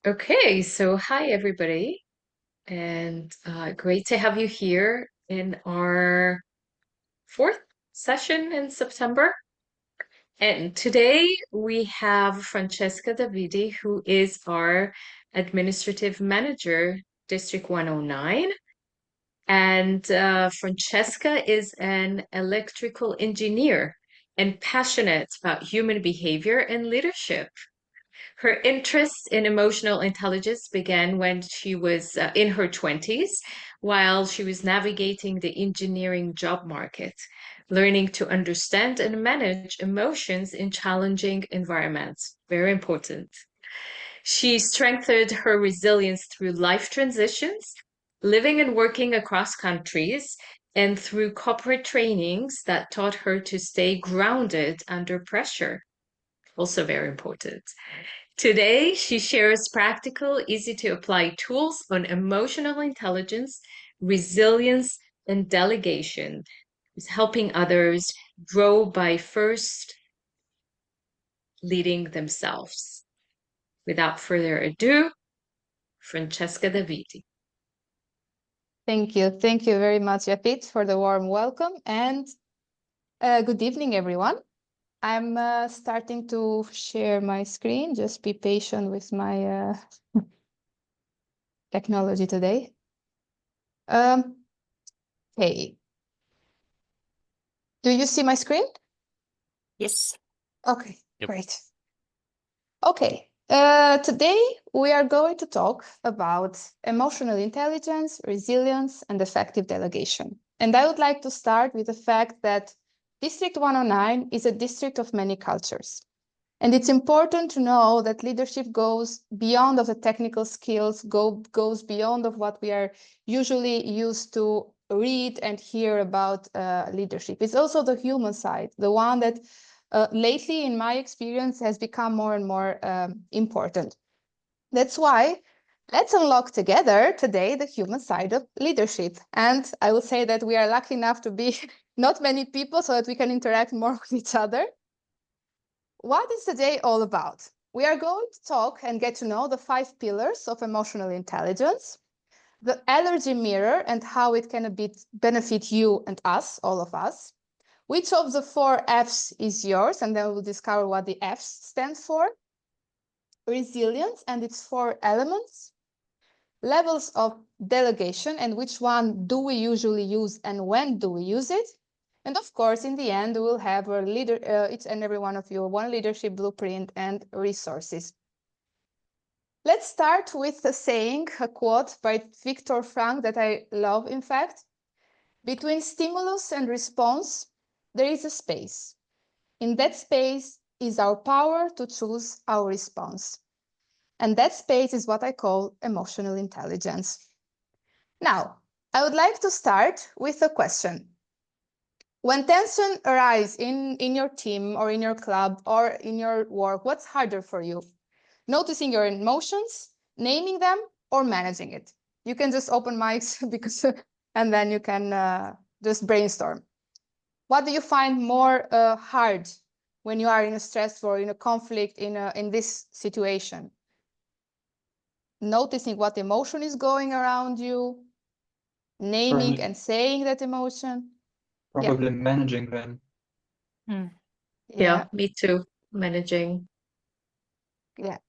Okay, so hi everybody, and great to have you here in our fourth session in September. And today we have Franceska Davidhi, who is our Administrative Manager, District 109. And Franceska is an electrical engineer and passionate about human behavior and leadership. Her interest in emotional intelligence began when she was in her 20s, while she was navigating the engineering job market, learning to understand and manage emotions in challenging environments. Very important. She strengthened her resilience through life transitions, living and working across countries, and through corporate trainings that taught her to stay grounded under pressure. Also, very important. Today, she shares practical, easy to apply tools on emotional intelligence, resilience, and delegation. Is helping others grow by first leading themselves. Without further ado, Franceska Davidhi. Thank you. Thank you very much, Yapit, for the warm welcome. And good evening, everyone. I'm starting to share my screen. Just be patient with my technology today. Hey, do you see my screen? Yes. Okay, Yep. great. Okay, today we are going to talk about emotional intelligence, resilience, and effective delegation. And I would like to start with the fact that District 109 is a district of many cultures. And it's important to know that leadership goes beyond of the technical skills, goes beyond of what we are usually used to read and hear about leadership. It's also the human side, the one that lately, in my experience, has become more and more important. That's why let's unlock together today the human side of leadership. And I would say that we are lucky enough to be not many people so that we can interact more with each other. What is today all about? We are going to talk and get to know the 5 pillars of emotional intelligence, the allergy mirror and how it can benefit you and us, all of us. Which of the 4 F's is yours? And then we'll discover what the F's stand for. Resilience and its 4 elements. Levels of delegation and which one do we usually use and when do we use it? And of course, in the end, we'll have a each and every one of you, one leadership blueprint and resources. Let's start with a saying, a quote by Viktor Frankl that I love, in fact. Between stimulus and response, there is a space. In that space is our power to choose our response. And that space is what I call emotional intelligence. Now, I would like to start with a question. When tension arises in your team or in your club or in your work, what's harder for you? Noticing your emotions, naming them, or managing it? You can just open mics because, and then you can just brainstorm. What do you find more hard when you are in a stress or in a conflict in this situation? Noticing what emotion is going around you, naming and saying that emotion. Probably managing them. Yeah, me too. Managing. Yeah.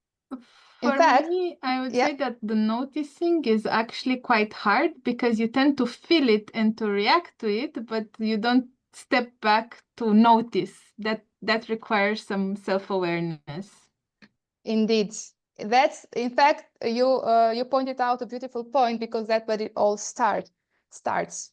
For fact, me, I would yeah. say that the noticing is actually quite hard because you tend to feel it and to react to it, but you don't step back to notice. That requires some self-awareness. Indeed. That's, in fact, you pointed out a beautiful point because that's where it all starts.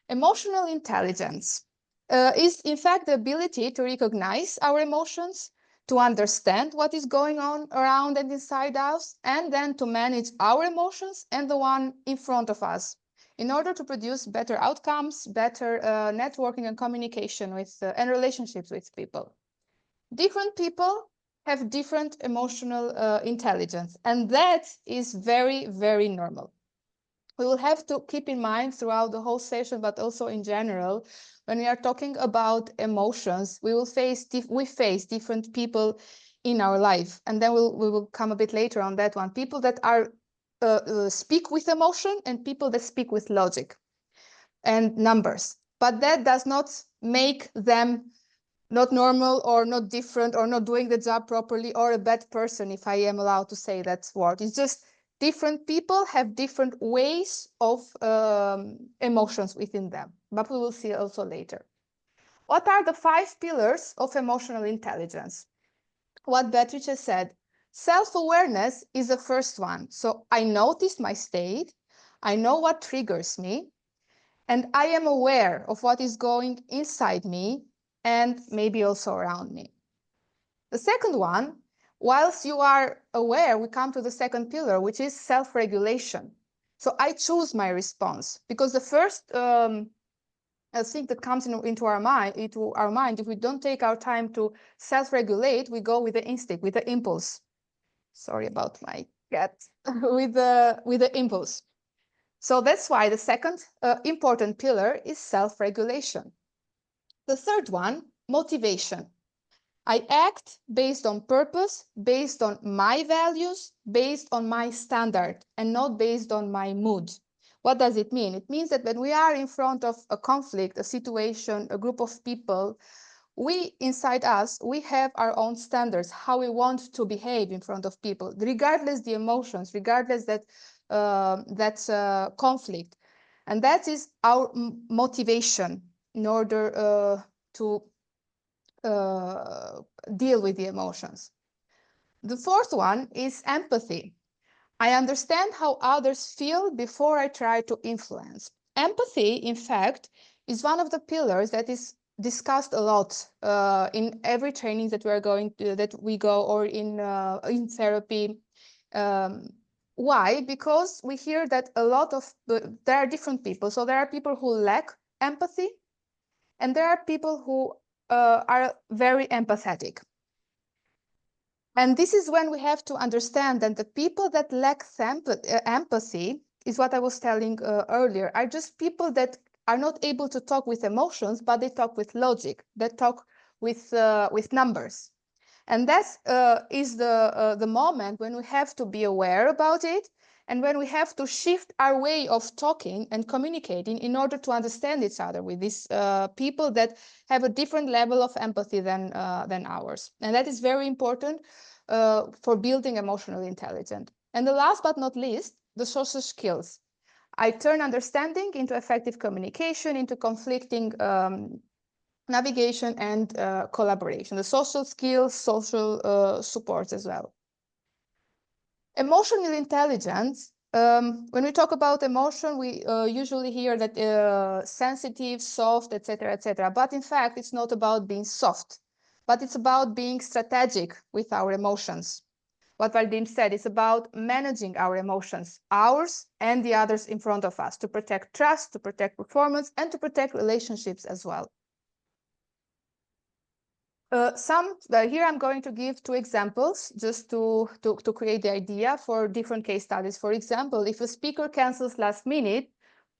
Emotional intelligence is, in fact, the ability to recognize our emotions, to understand what is going on around and inside us, and then to manage our emotions and the one in front of us in order to produce better outcomes, better networking and communication with and relationships with people. Different people have different emotional intelligence, and that is very, very normal. We will have to keep in mind throughout the whole session, but also in general, when we are talking about emotions, we face different people in our life. And then we will come a bit later on that one. People that are speak with emotion and people that speak with logic and numbers. But that does not make them not normal or not different or not doing the job properly or a bad person, if I am allowed to say that word. It's just different people have different ways of emotions within them, but we will see also later. What are the 5 pillars of emotional intelligence? What Beatrice has said, self-awareness is the first one. So I notice my state, I know what triggers me, and I am aware of what is going inside me and maybe also around me. The second one, whilst you are aware, we come to the second pillar, which is self-regulation. So I choose my response, because the first thing that comes into our mind, if we don't take our time to self-regulate, we go with the instinct, with the impulse. Sorry about my cat. with the impulse. So that's why the second important pillar is self-regulation. The third one, motivation. I act based on purpose, based on my values, based on my standard, and not based on my mood. What does it mean? It means that when we are in front of a conflict, a situation, a group of people, inside us, we have our own standards, how we want to behave in front of people, regardless the emotions, regardless that's conflict. And that is our motivation in order to deal with the emotions. The fourth one is empathy. I understand how others feel before I try to influence. Empathy, in fact, is one of the pillars that is discussed a lot in every training that we go, or in therapy. Why? Because we hear that there are different people. So there are people who lack empathy, and there are people who are very empathetic. And this is when we have to understand that the people that lack empathy, is what I was telling earlier, are just people that are not able to talk with emotions, but they talk with logic, they talk with numbers. And that is the moment when we have to be aware about it, and when we have to shift our way of talking and communicating in order to understand each other with these people that have a different level of empathy than ours. And that is very important for building emotional intelligence. And the last but not least, the social skills. I turn understanding into effective communication, into conflicting navigation and collaboration, the social skills, social supports as well. Emotional intelligence, when we talk about emotion, we usually hear that sensitive, soft, etc., etc. But in fact, it's not about being soft, but it's about being strategic with our emotions. What Valdim said is about managing our emotions, ours and the others in front of us, to protect trust, to protect performance, and to protect relationships as well. Here I'm going to give 2 examples just to create the idea for different case studies. For example, if a speaker cancels last minute,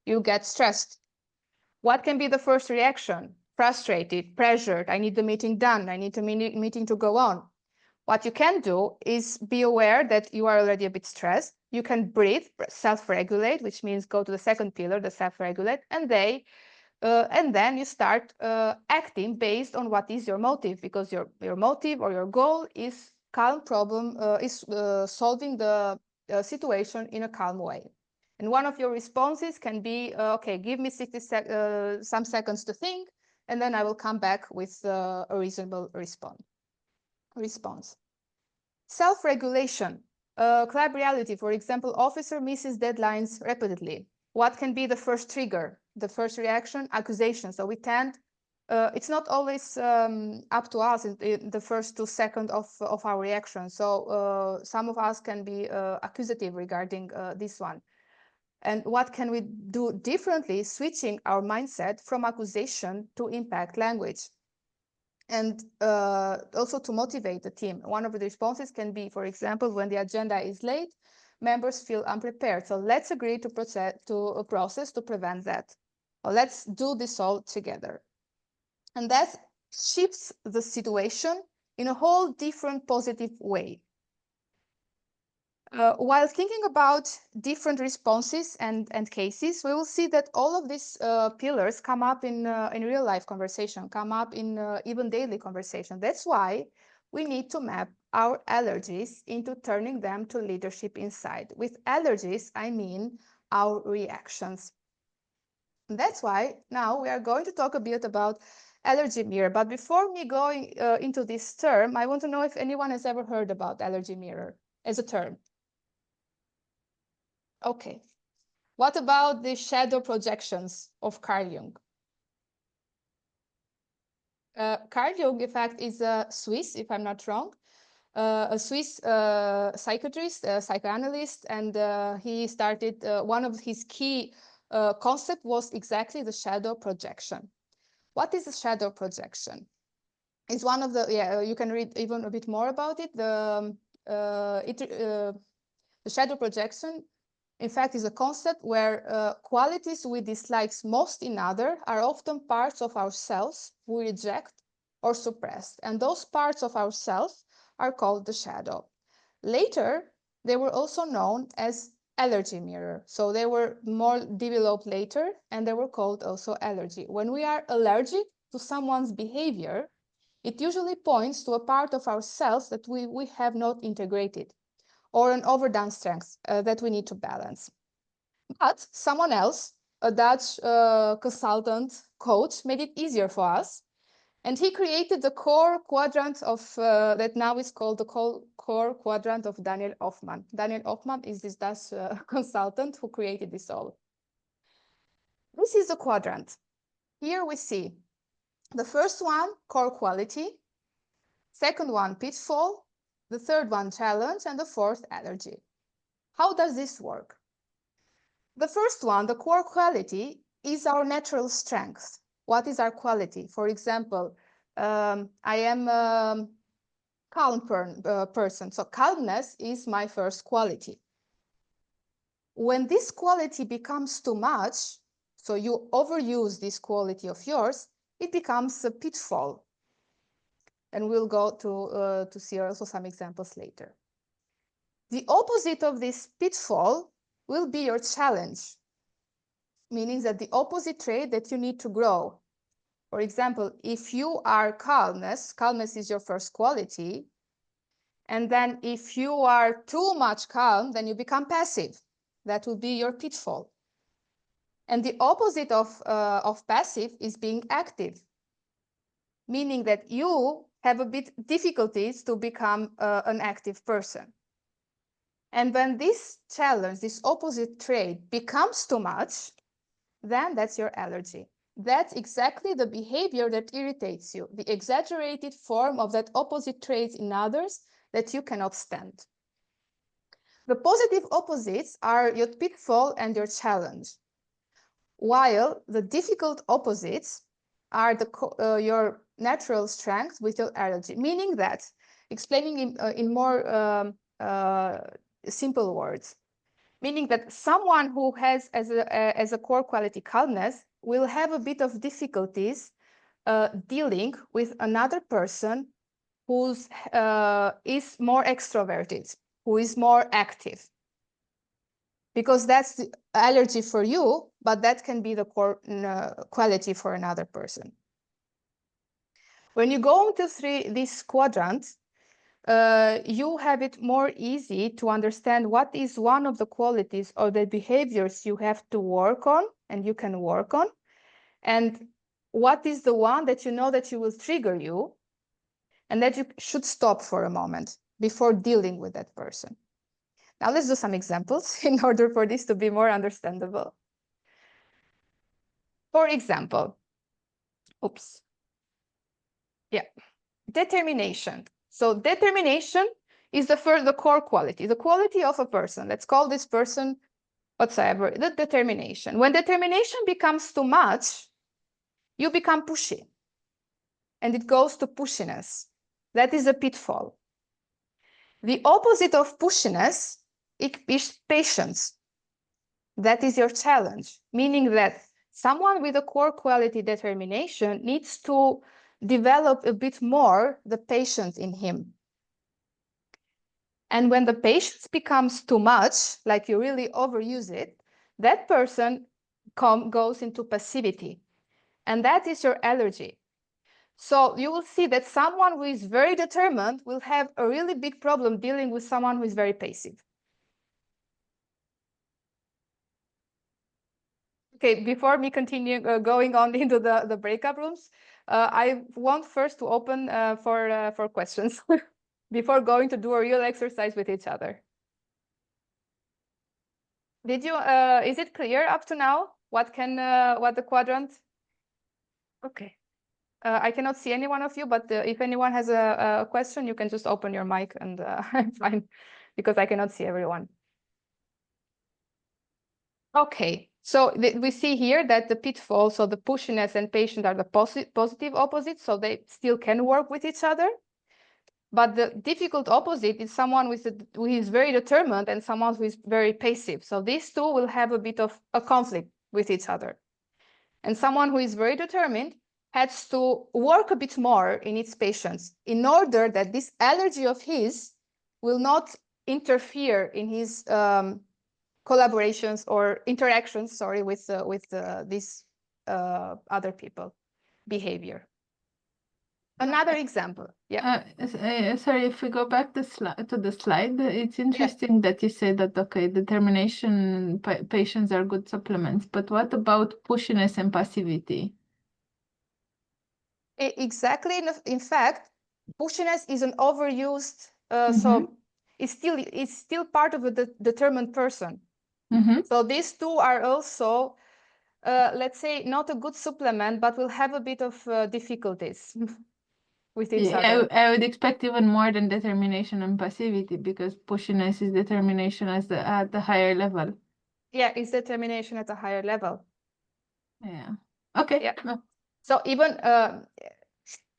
you get stressed. What can be the first reaction? Frustrated, pressured, I need the meeting done, I need the meeting to go on. What you can do is be aware that you are already a bit stressed. You can breathe, self-regulate, which means go to the second pillar, the self-regulate, and then you start acting based on what is your motive, because your motive or your goal is solving the situation in a calm way. And one of your responses can be, okay, give me some seconds to think, and then I will come back with a reasonable response. Self-regulation, club reality, for example, officer misses deadlines repeatedly. What can be the first trigger? The first reaction, accusation. So we tend, it's not always up to us in the first 2 seconds of our reaction. So some of us can be accusative regarding this one. And what can we do differently, switching our mindset from accusation to impact language? And also to motivate the team. One of the responses can be, for example, when the agenda is late, members feel unprepared. So let's agree to a process to prevent that. Or let's do this all together. And that shifts the situation in a whole different positive way. While thinking about different responses and cases, we will see that all of these pillars come up in real life conversation, come up in even daily conversation. That's why we need to map our allergies into turning them to leadership inside. With allergies, I mean our reactions. And that's why now we are going to talk a bit about allergy mirror. But before me going into this term, I want to know if anyone has ever heard about allergy mirror as a term. Okay. What about the shadow projections of Carl Jung? Carl Jung, in fact, is a Swiss, if I'm not wrong, a Swiss psychiatrist, psychoanalyst, and he started, one of his key concept was exactly the shadow projection. What is a shadow projection? It's one of the, you can read even a bit more about it. The shadow projection, in fact, is a concept where qualities we dislike most in others are often parts of ourselves we reject or suppress. And those parts of ourselves are called the shadow. Later, they were also known as allergy mirror. So they were more developed later, and they were called also allergy. When we are allergic to someone's behavior, it usually points to a part of ourselves that we have not integrated, or an overdone strength that we need to balance. But someone else, a Dutch consultant coach, made it easier for us. And he created the core quadrant of, that now is called the core quadrant of Daniel Hoffmann. Daniel Hoffmann is this Dutch consultant who created this all. This is the quadrant. Here we see the first one, core quality, second one, pitfall, the third one, challenge, and the fourth, allergy. How does this work? The first one, the core quality, is our natural strength. What is our quality? For example, I am a calm person, so calmness is my first quality. When this quality becomes too much, so you overuse this quality of yours, it becomes a pitfall. And we'll go to see also some examples later. The opposite of this pitfall will be your challenge, meaning that the opposite trait that you need to grow. For example, if you are calmness is your first quality. And then if you are too much calm, then you become passive. That will be your pitfall. And the opposite of passive is being active, meaning that you have a bit difficulties to become an active person. And when this challenge, this opposite trait becomes too much, then that's your allergy. That's exactly the behavior that irritates you, the exaggerated form of that opposite trait in others that you cannot stand. The positive opposites are your pitfall and your challenge, while the difficult opposites are your natural strength with your allergy, meaning that, explaining in more simple words, meaning that someone who has as a core quality calmness will have a bit of difficulties dealing with another person who is more extroverted, who is more active. Because that's the allergy for you, but that can be the core quality for another person. When you go into this quadrant, you have it more easy to understand what is one of the qualities or the behaviors you have to work on and you can work on, and what is the one that you know that you will trigger you and that you should stop for a moment before dealing with that person. Now let's do some examples in order for this to be more understandable. For example, determination. So determination is the core quality, the quality of a person. Let's call this person whatsoever, the determination. When determination becomes too much, you become pushy. And it goes to pushiness. That is a pitfall. The opposite of pushiness is patience. That is your challenge, meaning that someone with a core quality determination needs to develop a bit more the patience in him. And when the patience becomes too much, like you really overuse it, that person goes into passivity. And that is your allergy. So you will see that someone who is very determined will have a really big problem dealing with someone who is very passive. Okay, before me continue going on into the breakout rooms, I want first to open for questions before going to do a real exercise with each other. Did you? Is it clear up to now? What the quadrant? Okay. I cannot see any one of you, but if anyone has a question, you can just open your mic and I'm fine, because I cannot see everyone. Okay, so we see here that the pitfall, so the pushiness and patience are the positive opposites, so they still can work with each other. But the difficult opposite is someone who is very determined and someone who is very passive. So these two will have a bit of a conflict with each other. And someone who is very determined has to work a bit more in its patience in order that this allergy of his will not interfere in his collaborations or interactions, sorry, with these other people behavior. Another example. Yeah. Sorry, if we go back to the slide, it's interesting that you say that, okay, determination, patience are good supplements, but what about pushiness and passivity? Exactly. In fact, pushiness is an overused, so it's still part of a determined person. So these two are also, let's say, not a good supplement, but will have a bit of difficulties with each other. I would expect even more than determination and passivity, because pushiness is determination at the higher level. Yeah, it's determination at a higher level. Yeah. Okay. Yeah. So even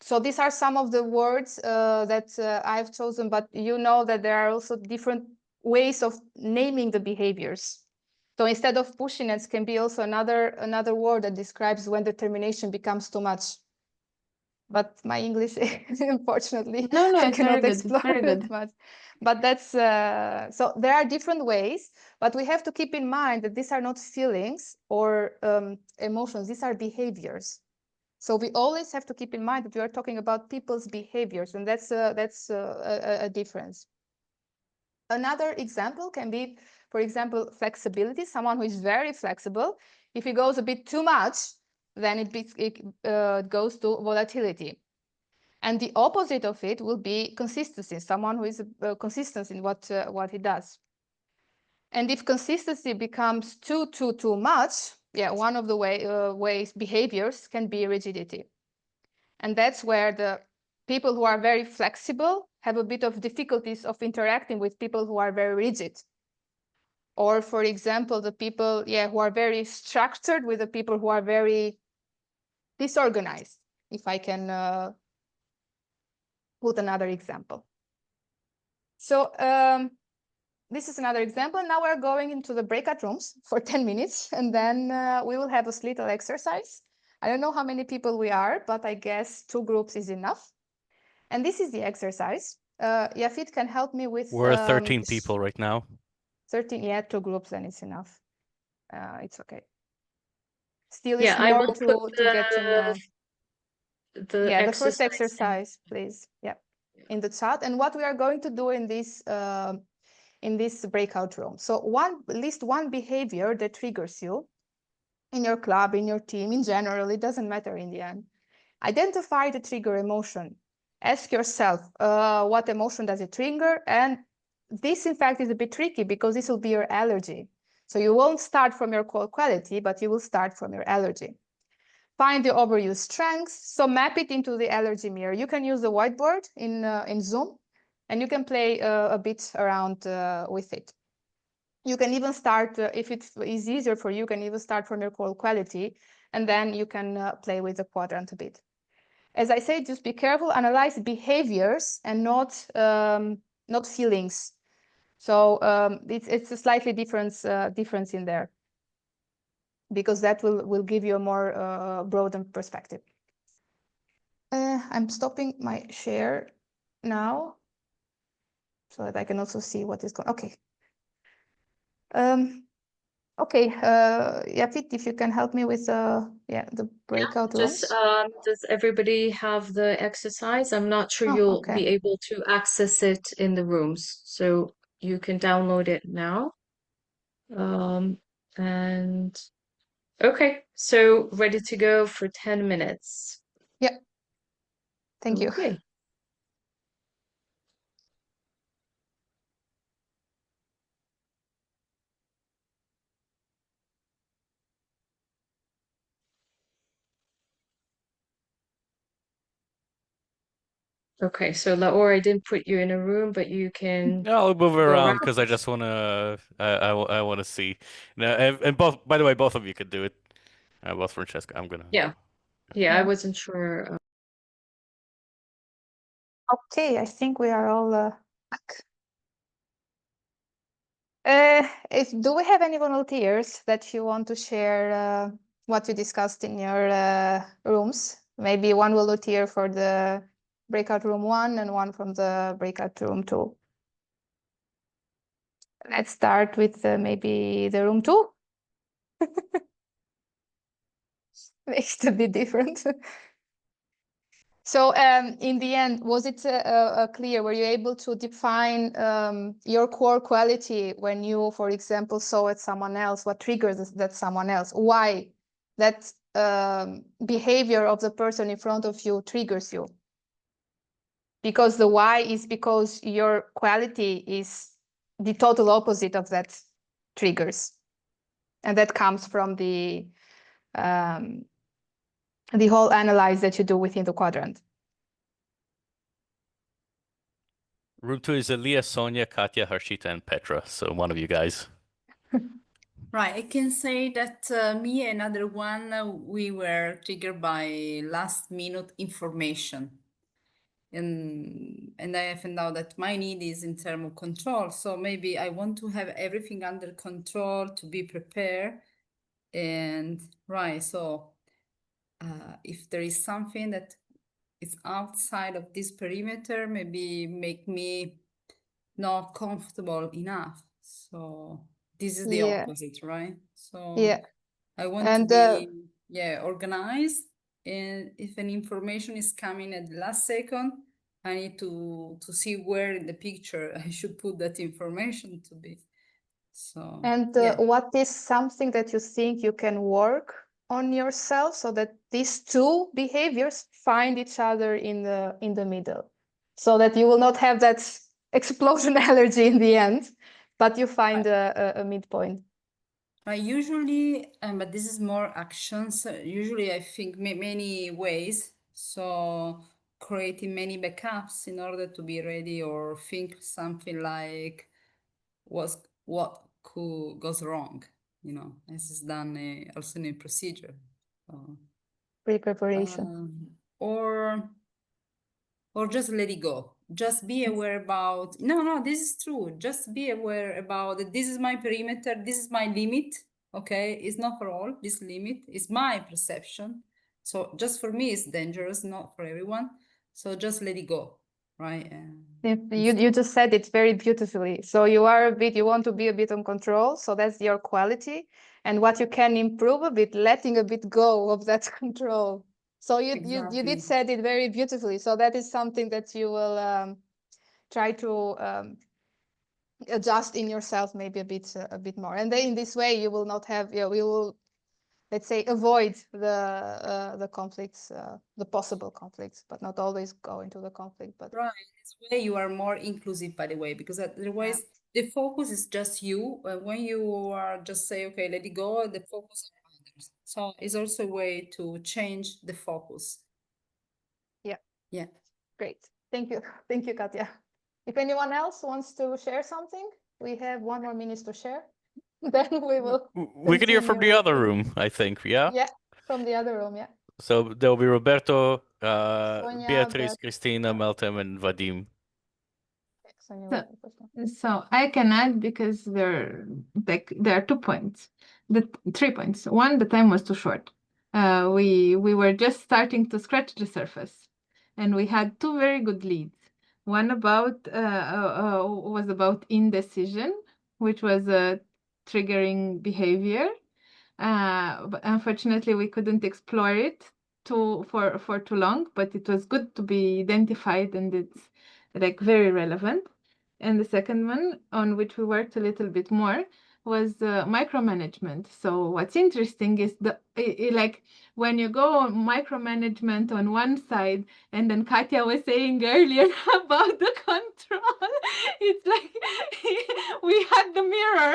so these are some of the words that I've chosen, but you know that there are also different ways of naming the behaviors. So instead of pushiness can be also another word that describes when determination becomes too much. But my English, unfortunately, I cannot explore it much. But that's so there are different ways, but we have to keep in mind that these are not feelings or emotions; these are behaviors. So we always have to keep in mind that we are talking about people's behaviors, and that's a difference. Another example can be, for example, flexibility. Someone who is very flexible. If he goes a bit too much, then it goes to volatility. And the opposite of it will be consistency. Someone who is consistent in what he does. And if consistency becomes too much, yeah, one of the behaviors can be rigidity. And that's where the people who are very flexible have a bit of difficulties of interacting with people who are very rigid. Or, for example, the people who are very structured with the people who are very disorganized, if I can put another example. So this is another example. Now we're going into the breakout rooms for 10 minutes, and then we will have a little exercise. I don't know how many people we are, but I guess 2 groups is enough. And this is the exercise. Yafit can help me with... We're 13 people right now. 13, yeah, 2 groups, and it's enough. It's okay. Still, Yeah, it's I more will to put get to know. the first exercise, please. Yeah, in the chat. And what we are going to do in this breakout room. So at least one behavior that triggers you in your club, in your team, in general, it doesn't matter in the end. Identify the trigger emotion. Ask yourself, what emotion does it trigger? And this, in fact, is a bit tricky because this will be your allergy. So you won't start from your core quality, but you will start from your allergy. Find the overused strengths. So map it into the allergy mirror. You can use the whiteboard in Zoom, and you can play a bit around with it. You can even start, if it is easier for you, you can even start from your core quality, and then you can play with the quadrant a bit. As I say, just be careful, analyze behaviors and not feelings. So it's a slightly difference in there, because that will give you a more broadened perspective. I'm stopping my share now so that I can also see what is going. Okay. Okay. Yapit, if you can help me with the breakout rooms. Does everybody have the exercise? I'm not sure Oh, you'll okay. be able to access it in the rooms, so you can download it now. And okay, so ready to go for 10 minutes. Yeah. Thank you. Okay. Okay, so Laura, I didn't put you in a room, but you can Yeah, I'll move go around around. because I just wanna I wanna see. No, and both, by the way, both of you could do it. Both Franceska. I'm gonna. Yeah, I Yeah. wasn't sure. Okay, I think we are all back. Do we have any volunteers that you want to share what you discussed in your rooms? Maybe one volunteer for the breakout room 1 and one from the breakout room 2. Let's start with maybe the room 2. Makes it a bit different. So in the end, was it clear? Were you able to define your core quality when you, for example, saw at someone else? What triggers that someone else? Why that behavior of the person in front of you triggers you? Because the why is because your quality is the total opposite of that triggers. And that comes from the whole analyze that you do within the quadrant. Room 2 is Elia, Sonia, Katya, Harshita, and Petra. So one of you guys. Right, I can say that me and another one, we were triggered by last minute information. And I found out that my need is in terms of control. So maybe I want to have everything under control to be prepared. And right, so if there is something that is outside of this perimeter, maybe make me not comfortable enough. So this is the opposite, right? So Yeah. I want to be organized, and if an information is coming at the last second, I need to see where in the picture I should put that information to be. So and what is something that you think you can work on yourself so that these two behaviors find each other in the middle, so that you will not have that explosion allergy in the end, but you find a midpoint? Usually, but this is more actions. Usually, I think many ways. So creating many backups in order to be ready, or think something like what goes wrong. You know, this is done also in a procedure. Pre-preparation. Or just let it go. Just be aware about, no, this is true. Just be aware about that this is my perimeter, this is my limit, okay? It's not for all, this limit is my perception. So just for me, it's dangerous, not for everyone. So just let it go, right? You just said it very beautifully. So you want to be a bit on control. So that's your quality. And what you can improve a bit, letting a bit go of that control. So you did said it very beautifully. So that is something that you will try to adjust in yourself maybe a bit more. And then in this way, you will not have, we will, let's say, avoid the conflicts, the possible conflicts, but not always go into the conflict. But right, this way you are more inclusive, by the way, because otherwise the focus is just you. When you are just say, okay, let it go, the focus on others. So it's also a way to change the focus. Yeah. Great. Thank you. Thank you, Katya. If anyone else wants to share something, we have 1 more minute to share. Then we will. We can hear from the other room, I think. Yeah. Yeah, from the other room. Yeah. So there will be Roberto, Sonia, Beatrice, Christina, Meltem, and Vadim. So I can add, because there are 2 points, 3 points. One, the time was too short. We were just starting to scratch the surface. and we had two very good leads. One was about indecision, which was a triggering behavior. But unfortunately, we couldn't explore it for too long, but it was good to be identified, and it's like very relevant. And the second one, on which we worked a little bit more, was micromanagement. So what's interesting is like when you go on micromanagement on one side, and then Katja was saying earlier about the control, it's like we had the mirror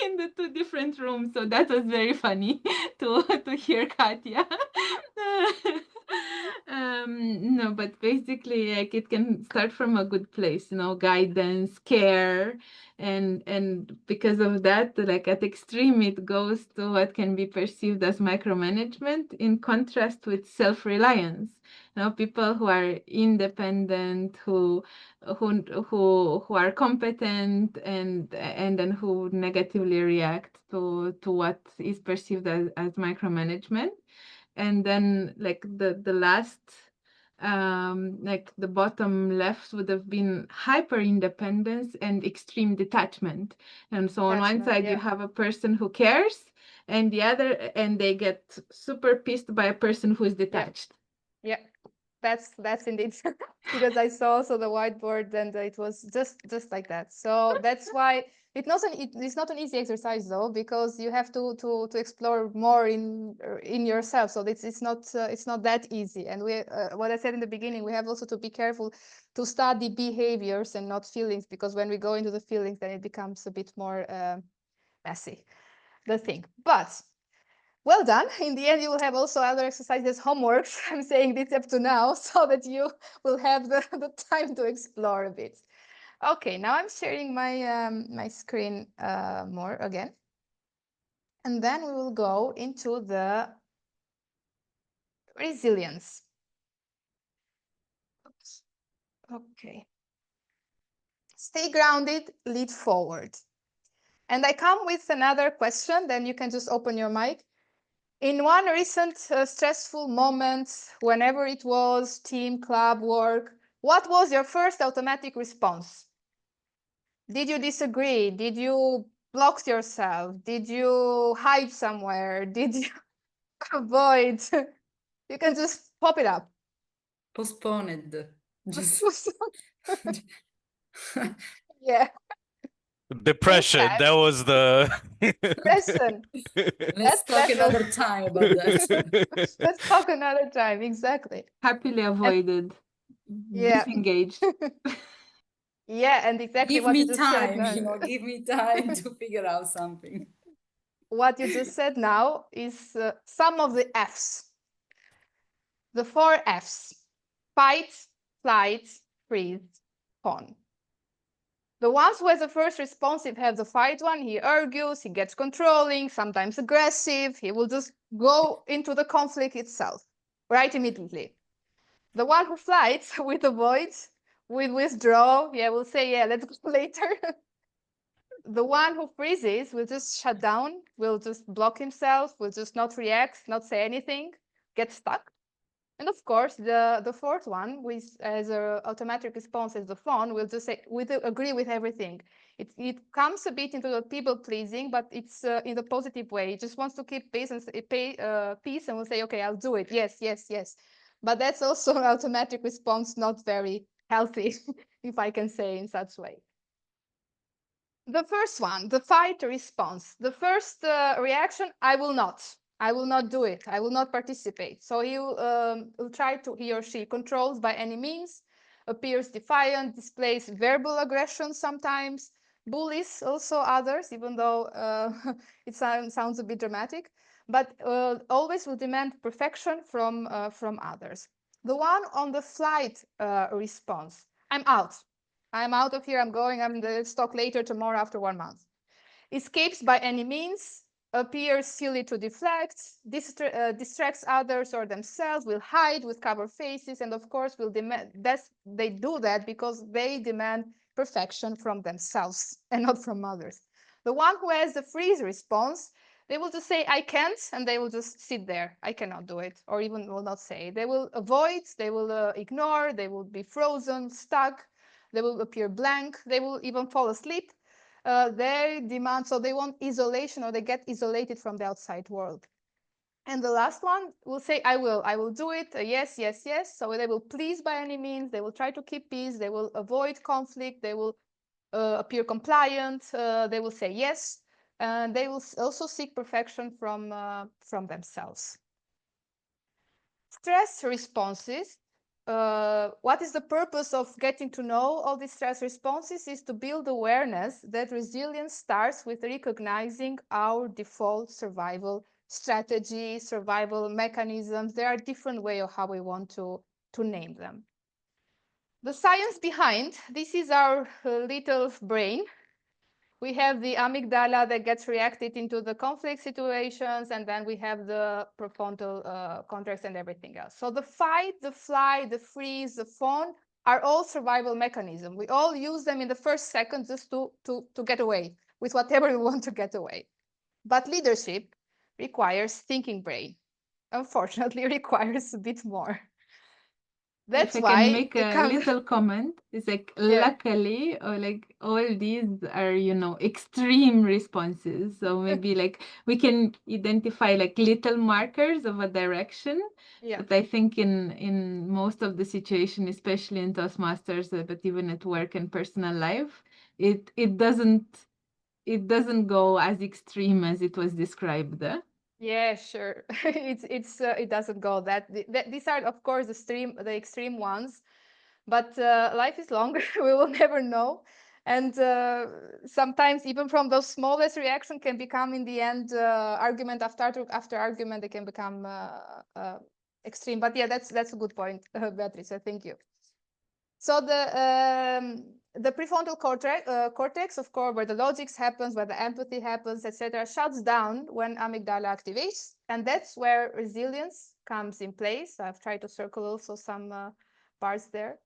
in the two different rooms. So that was very funny to hear Katja. No, but basically, like, it can start from a good place, guidance, care, and because of that, like at extreme, it goes to what can be perceived as micromanagement, in contrast with self-reliance. People who are independent, who are competent, and then who negatively react to what is perceived as micromanagement. And then like the last, like the bottom left would have been hyper independence and extreme detachment. And so on one side you have a person who cares, and the other, and they get super pissed by a person who is detached. Yeah, that's indeed because I saw also the whiteboard, and it was just like that. So that's why it's not an easy exercise though, because you have to explore more in yourself. So it's not that easy. And we what I said in the beginning, we have also to be careful to study behaviors and not feelings, because when we go into the feelings, then it becomes a bit more messy, the thing. But well done. In the end, you will have also other exercises, homeworks. I'm saying this up to now so that you will have the time to explore a bit. Okay, now I'm sharing my my screen more again. And then we will go into the resilience. Oops. Okay. Stay grounded, lead forward. And I come with another question, then you can just open your mic. In one recent stressful moment, whenever it was, team, club, work, what was your first automatic response? Did you disagree? Did you block yourself? Did you hide somewhere? Did you avoid? You can just pop it up. Postponed. Just Yeah. Depression. That was the Depression. let's talk another time about that. Let's talk another time. Exactly. Happily avoided. Yeah. Disengaged. Yeah, and exactly Give what you me just said. time, give me time to figure out something. What you just said now is some of the Fs. The 4 Fs: fight, flight, freeze, fawn. The ones who has the first responsive have the fight one. He argues, he gets controlling, sometimes aggressive. He will just go into the conflict itself, right immediately. The one who flights with avoids, with withdraw, yeah, will say, yeah, let's go later. The one who freezes will just shut down, will just block himself, will just not react, not say anything, get stuck. And of course, the fourth one, with as an automatic response as the fawn, will just say, we agree with everything. It comes a bit into the people pleasing, but it's in the positive way. It just wants to keep peace and peace, and will say, okay, I'll do it. Yes, yes, yes. But that's also an automatic response, not very healthy, if I can say in such way. The first one, the fight response. The first reaction, I will not do it. I will not participate. So he will try to, he or she controls by any means, appears defiant, displays verbal aggression sometimes, bullies also others, even though it sounds a bit dramatic, but always will demand perfection from others. The one on the flight response, I'm out. I'm out of here, I'm going, I'm the stock later, tomorrow, after 1 month. Escapes by any means, appears silly to deflect, distracts others or themselves, will hide with cover faces, and of course will demand, they do that because they demand perfection from themselves and not from others. The one who has the freeze response They will just say, I can't, and they will just sit there. I cannot do it, or even will not say. They will avoid, they will ignore, they will be frozen, stuck, they will appear blank, they will even fall asleep. They demand, so they want isolation, or they get isolated from the outside world. And the last one will say, I will do it, yes, yes, yes. So they will please by any means, they will try to keep peace, they will avoid conflict, they will appear compliant, they will say yes, and they will also seek perfection from themselves. Stress responses. What is the purpose of getting to know all these stress responses is to build awareness that resilience starts with recognizing our default survival strategy, survival mechanisms. There are different ways of how we want to name them. The science behind this is our little brain. We have the amygdala that gets reacted into the conflict situations, and then we have the prefrontal cortex and everything else. So the fight, the fly, the freeze, the fawn are all survival mechanisms. We all use them in the first second just to get away with whatever we want to get away. But leadership requires thinking brain. Unfortunately, requires a bit more. That's if I why can make a little comment, it's like luckily, or like all these are, you know, extreme responses. So maybe like we can identify like little markers of a direction. But I think in most of the situation, especially in Toastmasters, but even at work and personal life, it doesn't go as extreme as it was described. Yeah, sure. It doesn't go that. These are, of course, the extreme ones, but life is longer. We will never know, and sometimes even from those smallest reaction can become in the end argument after argument. They can become extreme. But yeah, that's a good point, Beatrice. Thank you. So the prefrontal cortex, of course, where the logics happens, where the empathy happens, etc., shuts down when amygdala activates, and that's where resilience comes in place. I've tried to circle also some parts there.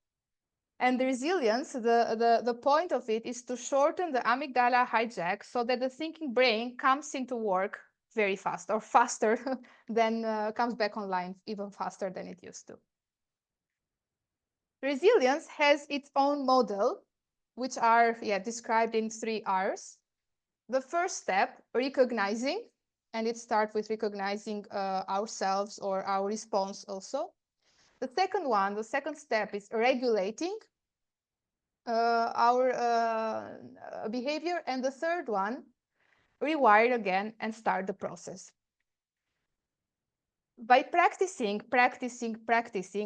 And the resilience, the point of it is to shorten the amygdala hijack so that the thinking brain comes into work very fast, or faster than comes back online, even faster than it used to. Resilience has its own model, which are described in 3 R's. The first step, recognizing, and it starts with recognizing ourselves or our response also. The second one, the second step is regulating our behavior. And the third one, rewire again and start the process. By practicing,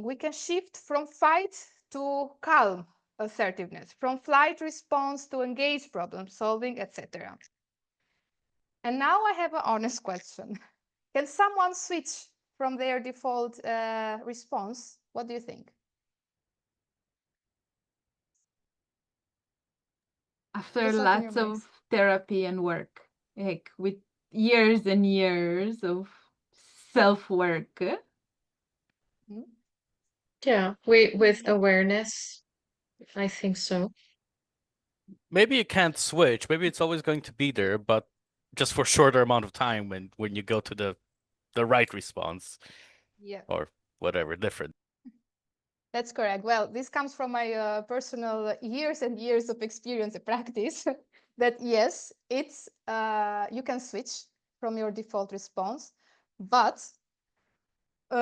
we can shift from fight to calm assertiveness, from flight response to engaged problem solving, etc. And now I have an honest question. Can someone switch from their default response? What do you think? After lots of therapy and work, like with years and years of self-work. Yeah, with awareness, I think so. Maybe you can't switch. Maybe it's always going to be there, but just for a shorter amount of time when you go to the right response. Yeah. Or whatever, different. That's correct. Well, this comes from my personal years and years of experience and practice. That yes, it's you can switch from your default response, but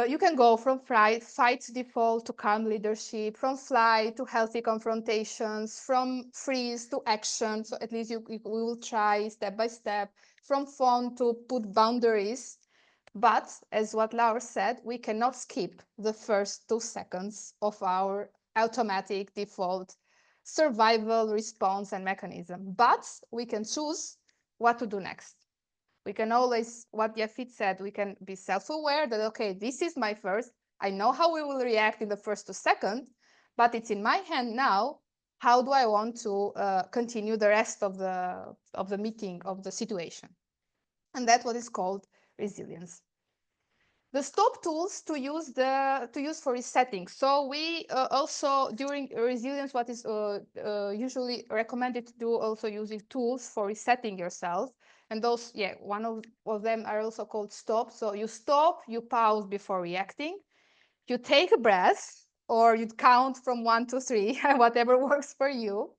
you can go from fight default to calm leadership, from fly to healthy confrontations, from freeze to action. So at least we will try step by step, from fawn to put boundaries. But as what Laura said, we cannot skip the first 2 seconds of our automatic default survival response and mechanism. But we can choose what to do next. We can always, what Yafit said, we can be self-aware that, okay, this is my first, I know how we will react in the first 2 seconds, but it's in my hand now. How do I want to continue the rest of the meeting, of the situation? And that's what is called resilience. The stop tools to use for resetting. So we also during resilience, what is usually recommended to do, also using tools for resetting yourself. And those, yeah, one of them are also called stop. So you stop, you pause before reacting, you take a breath, or you count from 1 to 3, whatever works for you.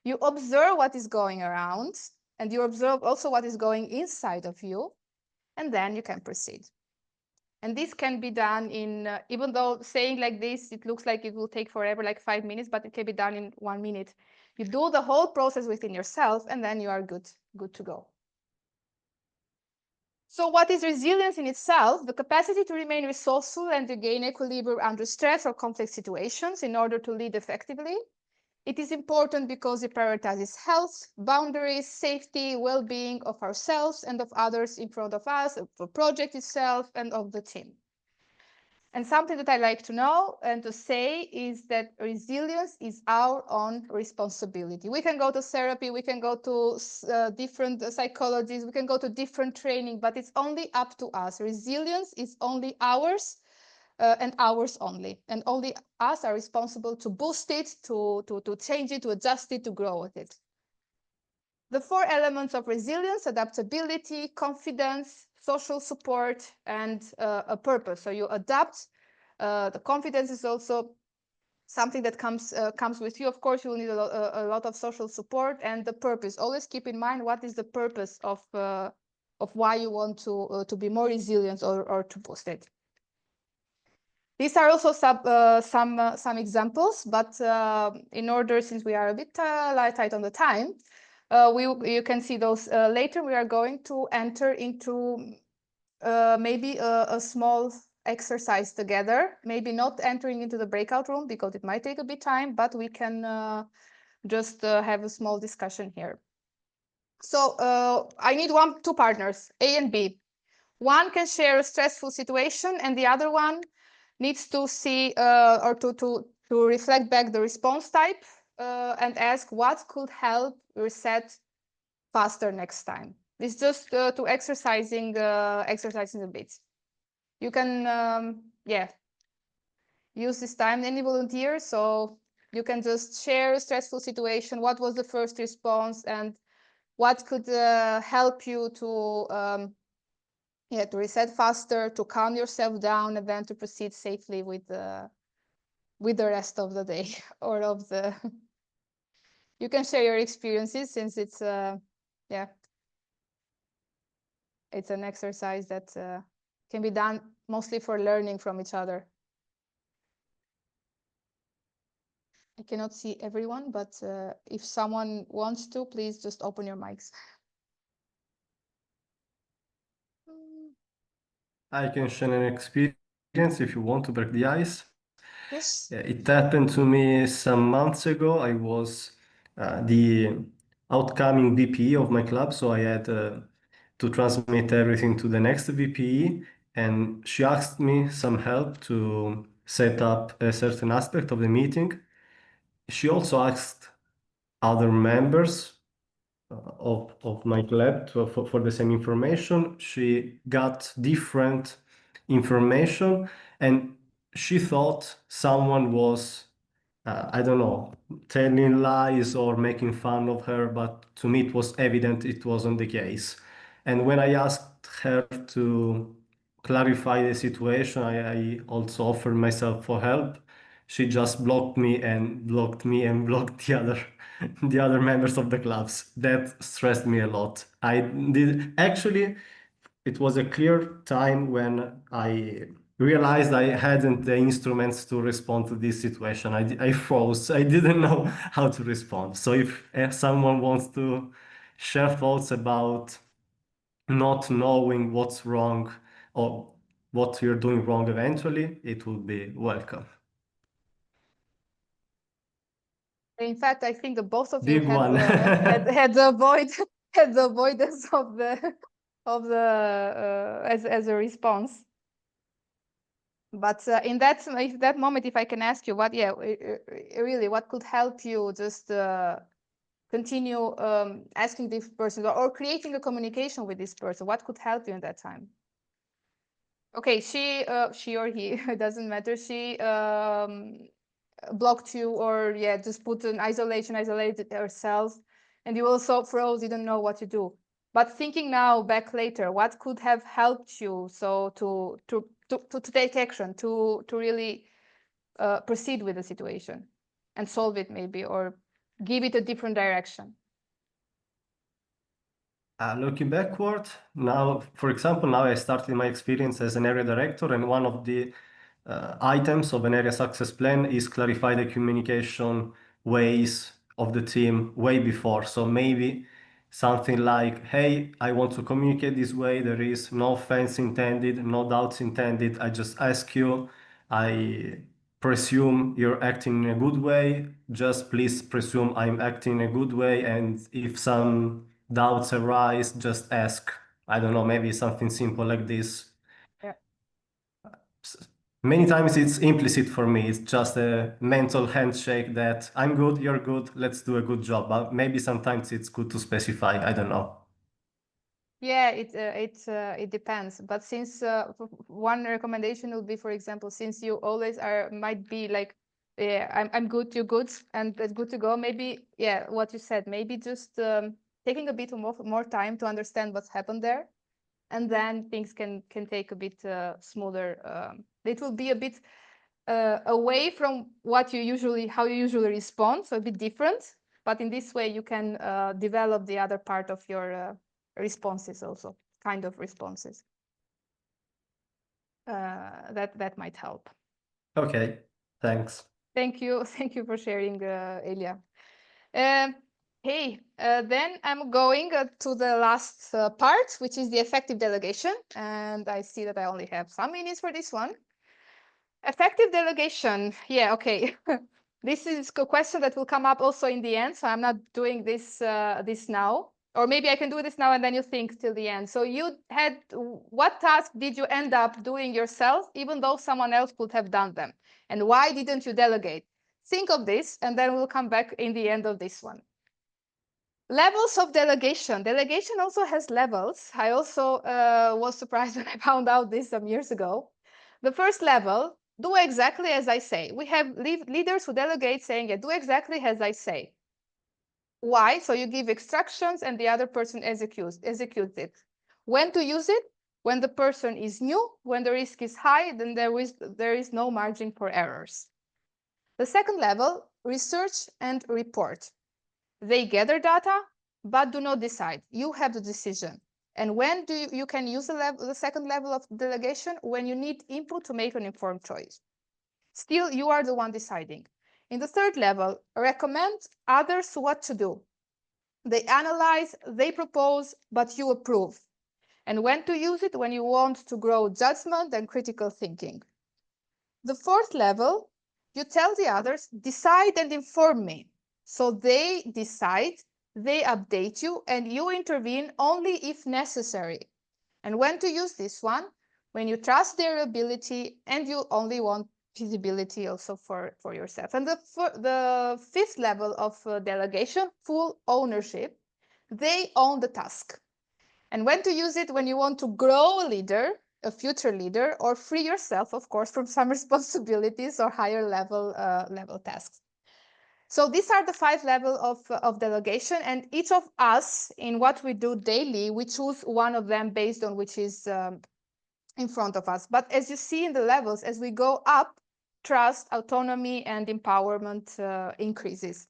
You observe what is going around, and you observe also what is going inside of you, and then you can proceed. And this can be done in, even though saying like this, it looks like it will take forever, like 5 minutes, but it can be done in 1 minute. You do the whole process within yourself, and then you are good to go. So what is resilience in itself? The capacity to remain resourceful and to gain equilibrium under stress or complex situations in order to lead effectively. It is important because it prioritizes health, boundaries, safety, well-being of ourselves and of others in front of us, of the project itself, and of the team. And something that I like to know and to say is that resilience is our own responsibility. We can go to therapy, we can go to different psychologies, we can go to different training, but it's only up to us. Resilience is only ours and ours only. And only us are responsible to boost it, to change it, to adjust it, to grow with it. The 4 elements of resilience: adaptability, confidence, social support, and a purpose. So you adapt. The confidence is also something that comes with you. Of course, you will need a lot of social support, and the purpose. Always keep in mind what is the purpose of why you want to be more resilient or to boost it. These are also some examples, but in order, since we are a bit tight on the time, you can see those later. We are going to enter into maybe a small exercise together, maybe not entering into the breakout room because it might take a bit time, but we can just have a small discussion here. So I need two partners, A and B. One can share a stressful situation and the other one needs to see or to reflect back the response type and ask what could help reset faster next time. It's just to exercising a bit. You can use this time. Any volunteer, so you can just share a stressful situation. What was the first response and what could help you to reset faster, to calm yourself down, and then to proceed safely with the rest of the day or of the. You can share your experiences since it's it's an exercise that can be done mostly for learning from each other. I cannot see everyone, but if someone wants to, please just open your mics. I can share an experience if you want to break the ice. Yes. It happened to me some months ago. I was the outcoming VP of my club, so I had to transmit everything to the next VP, and she asked me some help to set up a certain aspect of the meeting. She also asked other members of my club for the same information. She got different information and she thought someone was, I don't know, telling lies or making fun of her, but to me it was evident it wasn't the case. And when I asked her to clarify the situation, I also offered myself for help. She just blocked me and blocked me and blocked the other members of the clubs. That stressed me a lot. I did actually, it was a clear time when I realized I hadn't the instruments to respond to this situation. I froze. I didn't know how to respond. So if someone wants to share thoughts about not knowing what's wrong or what you're doing wrong eventually, it would be welcome. In fact, I think that both of Big you had one. had the avoidance of the as a response. But in that moment, if I can ask you, really, what could help you just continue asking this person or creating a communication with this person? What could help you in that time? Okay, she or he, it doesn't matter. She blocked you or just put an isolated herself, and you also froze, you don't know what to do. But thinking now back later, what could have helped you so to take action, to really proceed with the situation and solve it maybe, or give it a different direction? Looking backward, now, for example, now I started my experience as an area director, and one of the items of an area success plan is clarify the communication ways of the team way before. So maybe something like, hey, I want to communicate this way. There is no offense intended, no doubts intended. I just ask you. I presume you're acting in a good way. Just please presume I'm acting in a good way. And if some doubts arise, just ask. I don't know, maybe something simple like this. Yeah. Many times it's implicit for me. It's just a mental handshake that I'm good, you're good, let's do a good job. But maybe sometimes it's good to specify. I don't know. Yeah, it depends. But since one recommendation would be, for example, since you always might be like, yeah, I'm good, you're good, and it's good to go. Maybe, yeah, what you said, maybe just taking a bit more time to understand what's happened there, and then things can take a bit smoother. It will be a bit away from how you usually respond, so a bit different. But in this way, you can develop the other part of your responses also, kind of responses. That might help. Okay, thanks. Thank you for sharing, Elia. Hey, then I'm going to the last part, which is the effective delegation, and I see that I only have some minutes for this one. Effective delegation, yeah, okay. This is a question that will come up also in the end, so I'm not doing this now. Or maybe I can do this now and then you think till the end. So what task did you end up doing yourself, even though someone else could have done them? And why didn't you delegate? Think of this, and then we'll come back in the end of this one. Levels of delegation. Delegation also has levels. I also was surprised when I found out this some years ago. The first level, do exactly as I say. We have leaders who delegate saying, yeah, do exactly as I say. Why? So you give instructions and the other person executes it. When to use it? When the person is new, when the risk is high, then there is no margin for errors. The second level, research and report. They gather data, but do not decide. You have the decision. And when you can use the second level of delegation? When you need input to make an informed choice. Still, you are the one deciding. In the third level, recommend others what to do. They analyze, they propose, but you approve. And when to use it? When you want to grow judgment and critical thinking. The fourth level, you tell the others, decide and inform me. So they decide, they update you, and you intervene only if necessary. And when to use this one? When you trust their ability and you only want feasibility also for yourself. And the fifth level of delegation, full ownership. They own the task. And when to use it? When you want to grow a leader, a future leader, or free yourself, of course, from some responsibilities or higher level tasks. So these are the 5 levels of delegation, and each of us, in what we do daily, we choose one of them based on which is in front of us. But as you see in the levels, as we go up, trust, autonomy, and empowerment increases.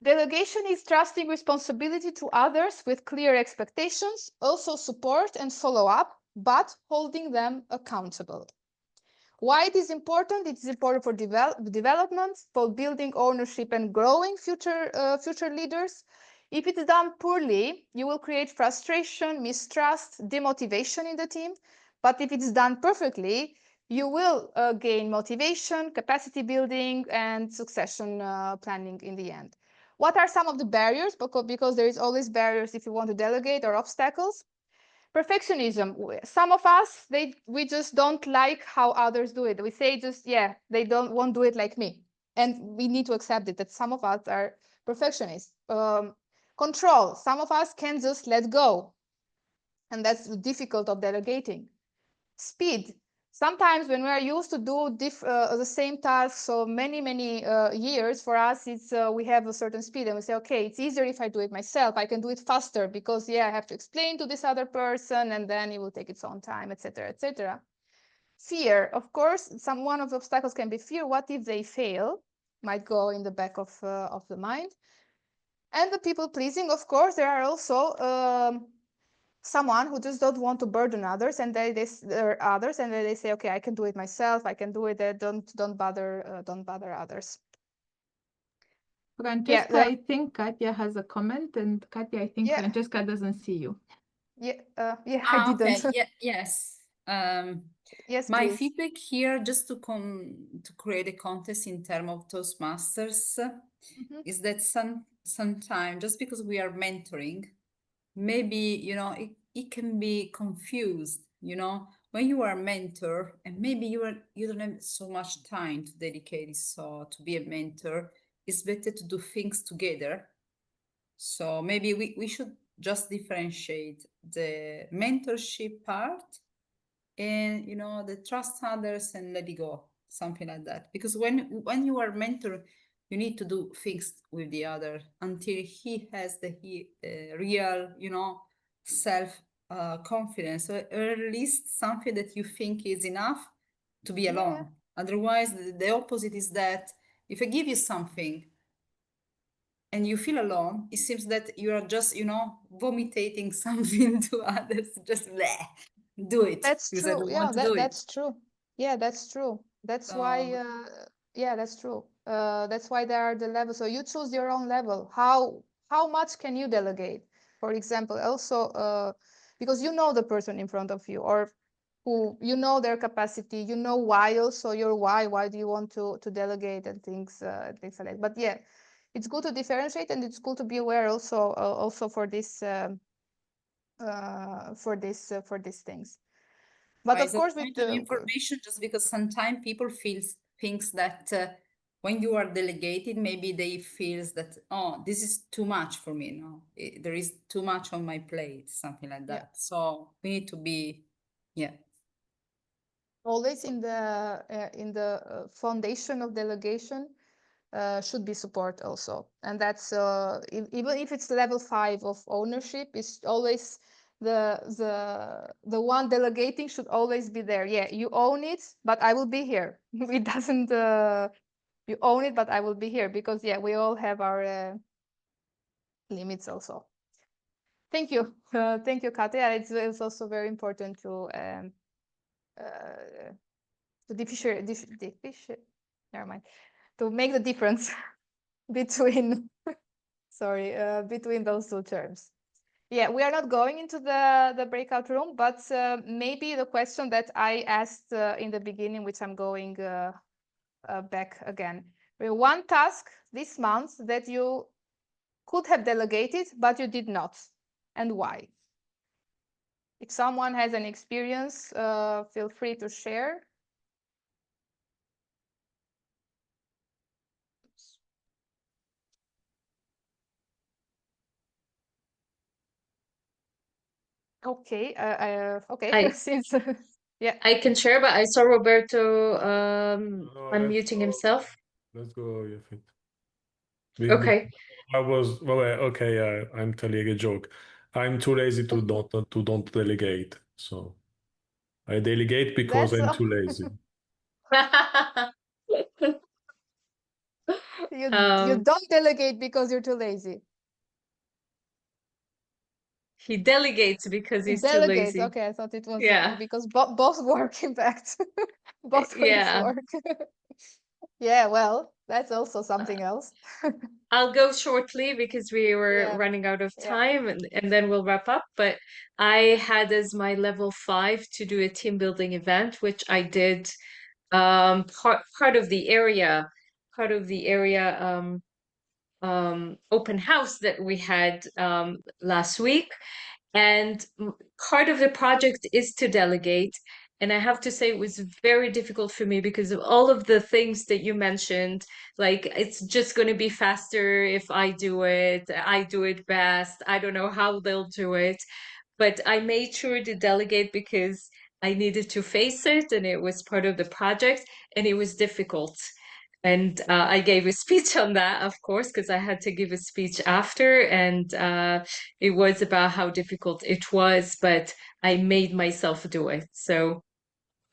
Delegation is trusting responsibility to others with clear expectations, also support and follow up, but holding them accountable. Why it is important? It is important for development, for building ownership and growing future leaders. If it is done poorly, you will create frustration, mistrust, demotivation in the team. But if it is done perfectly, you will gain motivation, capacity building, and succession planning in the end. What are some of the barriers? Because there is always barriers if you want to delegate, or obstacles. Perfectionism. Some of us, we just don't like how others do it. We say just, yeah, they won't do it like me. And we need to accept it, that some of us are perfectionists. Control. Some of us can just let go. And that's difficult of delegating. Speed. sometimes when we are used to do the same task so many years, for us it's we have a certain speed and we say, okay, it's easier if I do it myself. I can do it faster because I have to explain to this other person and then it will take its own time, etc., etc. Fear, of course, one of the obstacles can be fear. What if they fail? Might go in the back of the mind. And the people pleasing, of course, there are also someone who just don't want to burden others, and they say, okay, I can do it myself. I can do it. Don't bother others. Francesca, Yeah, I think Katja has a comment, and Katja, I think Yeah. Francesca doesn't see you. I didn't. Okay. Yes. Yes, My please. feedback here, just to create a context in terms of Toastmasters, is that sometimes just because we are mentoring, maybe it can be confused. When you are a mentor, and maybe you don't have so much time to dedicate so to be a mentor, it's better to do things together. So maybe we should just differentiate the mentorship part and the trust others and let it go, something like that. Because when you are mentor, you need to do things with the other until he has the real self confidence, or at least something that you think is enough to be alone. Otherwise, the opposite is that if I give you something and you feel alone, it seems that you are just vomiting something to others, just bleh. Do it. That's because I true. don't Yeah, want to do it. that's true. Yeah, that's true. That's why. Yeah, that's true. That's why there are the levels. So you choose your own level. How much can you delegate? For example, also because you know the person in front of you, or who you know their capacity. You know why also your why. Why do you want to delegate and things like that. But yeah, it's good to differentiate, and it's good to be aware also for this. For these things. But Right, of so course, point with of information, just because sometimes people thinks that when you are delegated, maybe they feels that, oh, this is too much for me. No, there is too much on my plate, something like that. So we need to be, always in the foundation of delegation should be support also, and that's even if it's level 5 of ownership, is always the one delegating should always be there. Yeah, you own it, but I will be here. It doesn't. You own it, but I will be here, because we all have our limits also. Thank you, Katja. It's also very important to never mind, to make the difference between between those two terms. Yeah, we are not going into the breakout room, but maybe the question that I asked in the beginning, which I'm going back again. One task this month that you could have delegated, but you did not, and why? If someone has an experience, feel free to share. Okay, okay. Since I can share, but I saw Roberto unmuting himself. Let's go, Yafit. Okay. I'm telling a joke. I'm too lazy to don't delegate. So I delegate because I'm too lazy. You don't delegate because you're too lazy. He delegates because he's too Delegates. lazy. Okay, I thought it was because both work, in fact. Both ways work. Yeah, well, that's also something else. I'll go shortly because we were running out of time, and then we'll wrap up. But I had as my level 5 to do a team building event, which I did part of the area open house that we had last week. And part of the project is to delegate. And I have to say, it was very difficult for me because of all of the things that you mentioned. Like, it's just going to be faster if I do it best. I don't know how they'll do it. But I made sure to delegate because I needed to face it, and it was part of the project, and it was difficult. And I gave a speech on that, of course, because I had to give a speech after, and it was about how difficult it was, but I made myself do it. So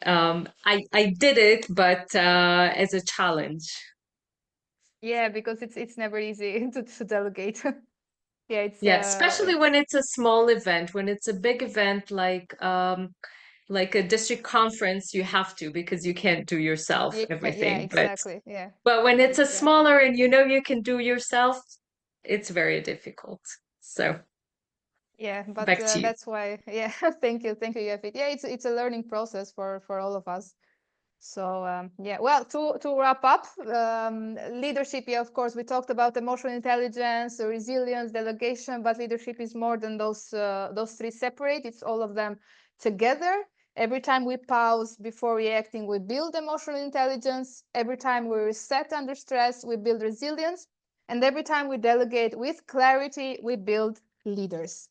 I did it, but as a challenge. Yeah, because it's never easy to delegate. Yeah, it's especially when it's a small event. When it's a big event like a district conference, you have to, because you can't do yourself everything. Yeah, exactly. Yeah. But when it's a Exactly. smaller and you know you can do yourself, it's very difficult. So yeah, but back to you. that's why. Yeah, thank you, Yafit. Yeah, it's a learning process for all of us. So yeah, well, to wrap up, leadership. Yeah, of course, we talked about emotional intelligence, resilience, delegation, but leadership is more than those three separate. It's all of them together. Every time we pause before reacting, we build emotional intelligence. Every time we reset under stress, we build resilience. And every time we delegate with clarity, we build leaders.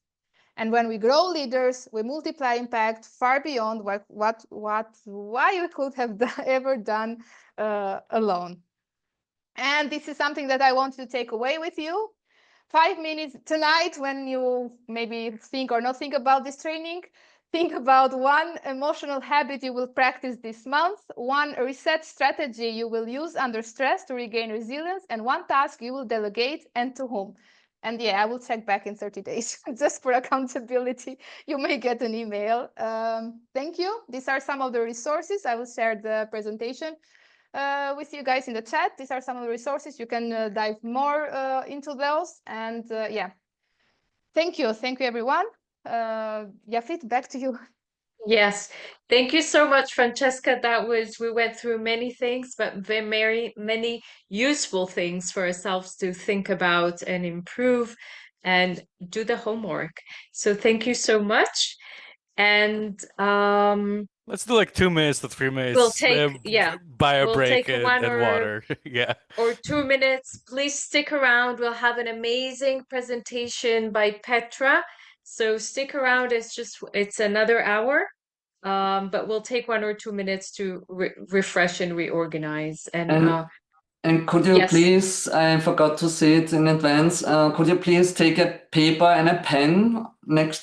And when we grow leaders, we multiply impact far beyond why you could have ever done alone. And this is something that I want you to take away with you. 5 minutes tonight, when you maybe think or not think about this training, think about one emotional habit you will practice this month, one reset strategy you will use under stress to regain resilience, and one task you will delegate, and to whom. And yeah, I will check back in 30 days just for accountability. You may get an email. Thank you. These are some of the resources. I will share the presentation with you guys in the chat. These are some of the resources. You can dive more into those. And yeah, thank you. Thank you, everyone. Yafit, back to you. Yes, thank you so much, Franceska. We went through many things, but very many useful things for ourselves to think about and improve and do the homework. So thank you so much. And let's do like 2 minutes to 3 minutes. We'll take bio we'll break take one and water. Yeah. Or 2 minutes. Please stick around. We'll have an amazing presentation by Petra. So stick around. It's another hour. But we'll take 1 or 2 minutes to refresh and reorganize. And could you Yes. please, I forgot to say it in advance, could you please take a paper and a pen next